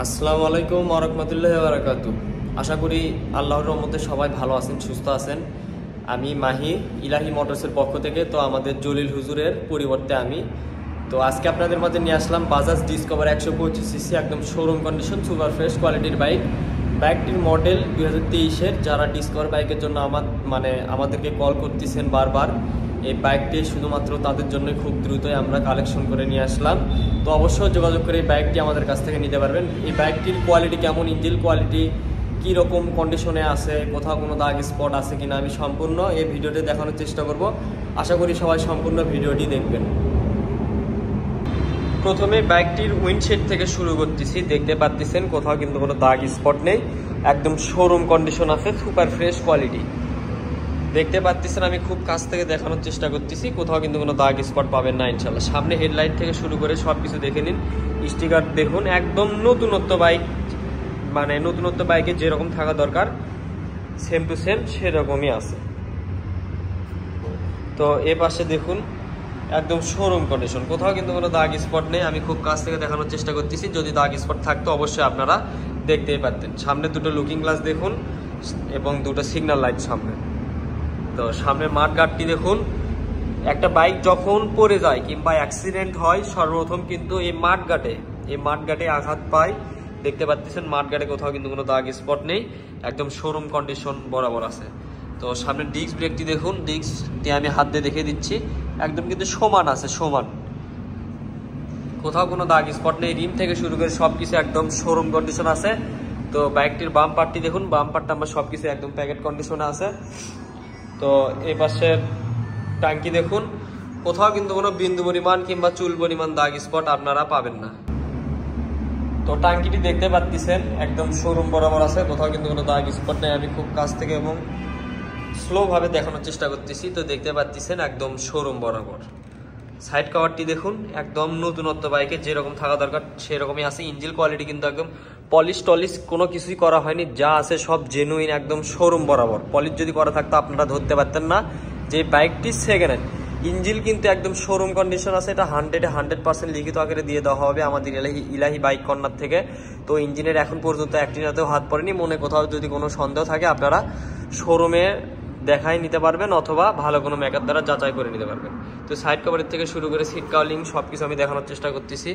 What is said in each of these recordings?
আসসালামু আলাইকুম ওয়া রাহমাতুল্লাহি ওয়া বারাকাতুহু। আশা করি আল্লাহর রহমতে সবাই ভালো আছেন, সুস্থ আছেন। আমি মাহি, ইলাহি মোটরসের পক্ষ থেকে। তো আমাদের জলিল হুজুরের পরিবর্তে আমি আজকে আপনাদের মাঝে নিয়ে আসলাম বাজাজ ডিসকভার 125 সিসি, একদম শোরুম কন্ডিশন, সুপার ফ্রেশ কোয়ালিটির বাইক। বাইকটির মডেল 2023-এর। যারা ডিসকভার বাইকের জন্য আমাদেরকে কল করতেছেন বারবার, এই বাইকটি শুধুমাত্র তাদের জন্যই খুব দ্রুতই আমরা কালেকশন করে নিয়ে আসলাম। তো অবশ্যই যোগাযোগ করে এই বাইকটি আমাদের কাছ থেকে নিতে পারবেন। এই বাইকটির কোয়ালিটি কেমন, ইঞ্জিন কোয়ালিটি কী রকম কন্ডিশনে আছে, কোথাও কোনো দাগ স্পট আছে কিনা, আমি সম্পূর্ণ এই ভিডিওতে দেখানোর চেষ্টা করব। আশা করি সবাই সম্পূর্ণ ভিডিওটি দেখবেন। প্রথমে বাইকটির উইন্ডশেড থেকে শুরু করতেছি। দেখতে পাচ্ছেন কোথাও কিন্তু কোনো দাগ স্পট নেই, একদম শোরুম কন্ডিশন আছে, সুপার ফ্রেশ কোয়ালিটি। দেখতে পাচ্ছেন আমি খুব কাছ থেকে দেখানোর চেষ্টা করতেছি, কোথাও কিন্তু কোনো দাগ স্পট পাবেন না ইনশাল্লাহ। সামনে হেডলাইট থেকে শুরু করে সব কিছু দেখে নিন, স্টিকার দেখুন, একদম নতুনত্ব বাইক, নতুনত্ব বাইকে যেরকম থাকা দরকার সেম টু সেম সেরকমই আছে। তো এ পাশে দেখুন একদম শোরুম কন্ডিশন, কোথাও কিন্তু কোনো দাগ স্পট নেই। আমি খুব কাছ থেকে দেখানোর চেষ্টা করতেছি, যদি দাগ স্পট থাকতো অবশ্যই আপনারা দেখতেই পারতেন। সামনে দুটো লুকিং গ্লাস দেখুন এবং দুটো সিগন্যাল লাইট সামনে। তো সামনে মাঠ গার্ডটি দেখুন। একটা বাইক যখন পড়ে যায় কিংবা অ্যাক্সিডেন্ট হয়, সর্বপ্রথম কিন্তু এই মাঠ গার্ডে আঘাত পায়। দেখতে পাচ্ছেন মাঠ গার্ডে কোথাও কিন্তু কোনো দাগ স্পট নেই, একদম শোরুম কন্ডিশন বরাবর আছে। তো সামনে ডিস্ক ব্রেকটি দেখুন, ডিস্কটি আমি হাত দিয়ে দেখে দিচ্ছি, একদম কিন্তু সমান আছে, সমান, কোথাও কোনো দাগ স্পট নেই। রিম থেকে শুরু করে সব কিছু একদম শোরুম কন্ডিশন আছে। তো বাইকটির বাম পার্টটি দেখুন, বাম পার্টটা আমার সব কিছু একদম প্যাকেট কন্ডিশনে আছে। তো এই পাশের ট্যাঙ্কি দেখুন, কোথাও কিন্তু কোনো বিন্দু পরিমাণ কিংবা চুল পরিমাণ দাগ স্পট আপনারা পাবেন না। তো ট্যাঙ্কিটি দেখতে পাচ্ছেন একদম শোরুম বরাবর আছে, কোথাও কিন্তু কোনো দাগ স্পট নেই। আমি খুব কাছ থেকে এবং স্লোভাবে দেখানোর চেষ্টা করতেছি। তো দেখতে পাচ্ছেন একদম শোরুম বরাবর। সাইড কভারটি দেখুন, একদম নতুনত্ব বাইকে যেরকম থাকা দরকার সেরকমই আছে। ইঞ্জিন কোয়ালিটি কিন্তু একদম পলিশ টলিশ কোনো কিছুই করা হয়নি, যা আছে সব জেনুইন, একদম শোরুম বরাবর। পলিশ যদি করা থাকতো আপনারা ধরতে পারতেন না যে বাইকটি সেকেন্ড হ্যান্ড। ইঞ্জিন কিন্তু একদম শোরুম কন্ডিশন আছে, এটা 100% লিখিত আকারে দিয়ে দেওয়া হবে আমাদের ইলাহি বাইক কর্নার থেকে। তো ইঞ্জিনের এখন পর্যন্ত একটিনাতেও হাত পড়েনি। মনে কোথাও যদি কোনো সন্দেহ থাকে আপনারা শোরুমে দেখাই নিতে পারবেন অথবা ভালো কোনো মেকার দ্বারা যাচাই করে নিতে পারবেন। তো সাইড কভারের থেকে শুরু করে সিট কাউলিং সব কিছু আমি দেখানোর চেষ্টা করতেছি,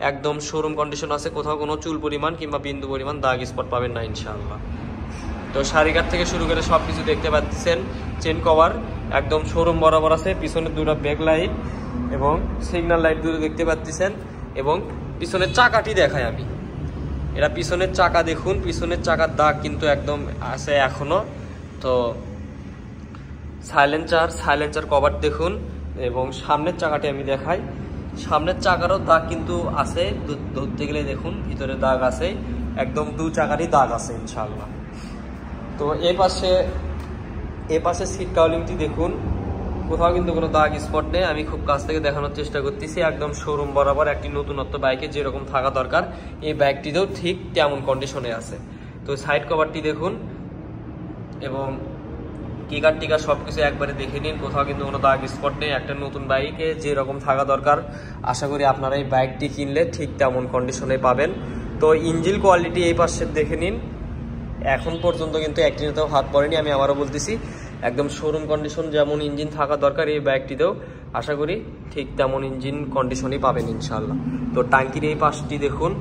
একদম শোরুম কন্ডিশন আছে, কোথাও কোনো চুল পরিমাণ কিংবা বিন্দু পরিমাণ দাগ স্পট পাবেন না ইনশাআল্লাহ। তো সারিকার থেকে শুরু করে সব কিছু দেখতে পাচ্ছেন। চেন কভার একদম শোরুম বরাবর আছে, পিছনের দুটো ব্যাক লাইট এবং সিগন্যাল লাইট দুটো দেখতে পাচ্ছেন। এবং পিছনের চাকাটি দেখাই আমি, এরা পিছনের চাকা দেখুন, পিছনের চাকার দাগ কিন্তু একদম আছে এখনো। তো সাইলেন্সার কভার দেখুন এবং সামনের চাকাটি আমি দেখাই, সামনের চাকারও দাগ কিন্তু আছে, ধরতে গেলে দেখুন ভিতরে দাগ আছে, একদম দু চাকারই দাগ আছে ইনশাআল্লাহ। তো এ পাশে সিট কাউলিংটি দেখুন, কোথাও কিন্তু কোনো দাগ স্পট নেই। আমি খুব কাছ থেকে দেখানোর চেষ্টা করতেছি, একদম শোরুম বরাবর একটি নতুনত্ব বাইকে যেরকম থাকা দরকার এই বাইকটিতেও ঠিক তেমন কন্ডিশনে আছে। তো সাইড কভারটি দেখুন এবং টিকার সব কিছু একবারে দেখে নিন, কোথাও কিন্তু কোনো দাগ স্পট নেই। একটা নতুন বাইকে যেরকম থাকা দরকার আশা করি আপনারা এই বাইকটি কিনলে ঠিক তেমন কন্ডিশনে পাবেন। তো ইঞ্জিন কোয়ালিটি এই পাশে দেখে নিন, এখন পর্যন্ত কিন্তু একটিতেও হাত পড়েনি। আমি আবারও বলতেছি, একদম শোরুম কন্ডিশন যেমন ইঞ্জিন থাকা দরকার এই বাইকটিতেও আশা করি ঠিক তেমন ইঞ্জিন কন্ডিশনই পাবেন ইনশাআল্লাহ। তো ট্যাঙ্কির এই পাশটি দেখুন,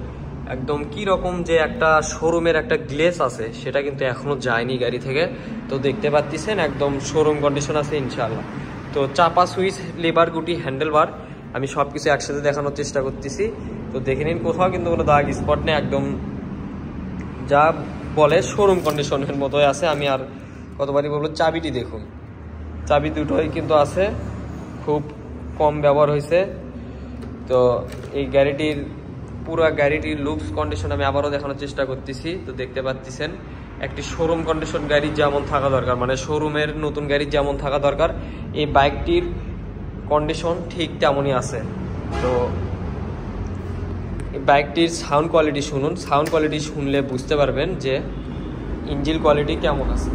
একদম কি রকম যে একটা শোরুমের একটা গ্লেস আছে সেটা কিন্তু এখনো যায়নি গাড়ি থেকে। তো দেখতে পাচ্ছেন একদম শোরুম কন্ডিশন আছে ইনশাআল্লাহ। তো চাপা সুইচ, লেবার গুটি, হ্যান্ডেল বার আমি সব কিছু একসাথে দেখানোর চেষ্টা করতেছি। তো দেখে নিন, কোথাও কিন্তু কোনো দাগ স্পট নেই, একদম যা বলে শোরুম কন্ডিশনের মতোই আছে। আমি আর কতবারই বলবো, চাবিটি দেখুন, চাবি দুটোই কিন্তু আছে, খুব কম ব্যবহার হয়েছে। তো এই পুরো গাড়িটির লুকস কন্ডিশন আমি আবারও দেখানোর চেষ্টা করতেছি। তো দেখতে পাচ্ছেন একটি শোরুম কন্ডিশন গাড়ি যেমন থাকা দরকার, শোরুমের নতুন গাড়ি যেমন থাকা দরকার এই বাইকটির কন্ডিশন ঠিক তেমনই আছে। তো এই বাইকটির সাউন্ড কোয়ালিটি শুনুন, সাউন্ড কোয়ালিটি শুনলে বুঝতে পারবেন যে ইঞ্জিন কোয়ালিটি কেমন আছে।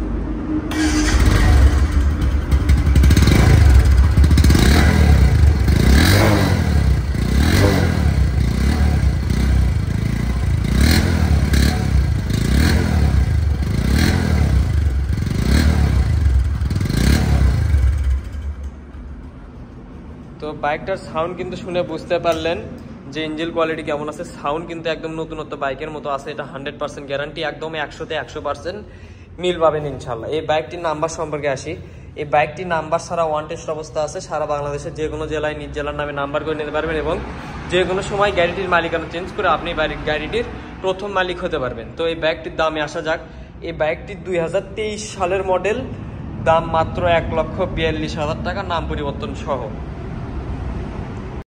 তো বাইকটার সাউন্ড কিন্তু শুনে বুঝতে পারলেন যে ইঞ্জিন কোয়ালিটি কেমন আছে। সাউন্ড কিন্তু একদম নতুনত্ব বাইকের মতো আছে, এটা 100% গ্যারান্টি, একদম 100তে 100% মিল পাবেন ইনশাল্লাহ। এই বাইকটির নাম্বার সম্পর্কে আসি। এই বাইকটির নাম্বার ছাড়া ওয়ান টেস্ট অবস্থা আছে, সারা বাংলাদেশের যে কোনো জেলায় নিজ জেলার নামে নাম্বার করে নিতে পারবেন এবং যে কোনো সময় গাড়িটির মালিকানা চেঞ্জ করে আপনি গাড়িটির প্রথম মালিক হতে পারবেন। তো এই বাইকটির দামে আসা যাক। এই বাইকটি 2023 সালের মডেল, দাম মাত্র 1,42,000 টাকা, নাম পরিবর্তন সহ।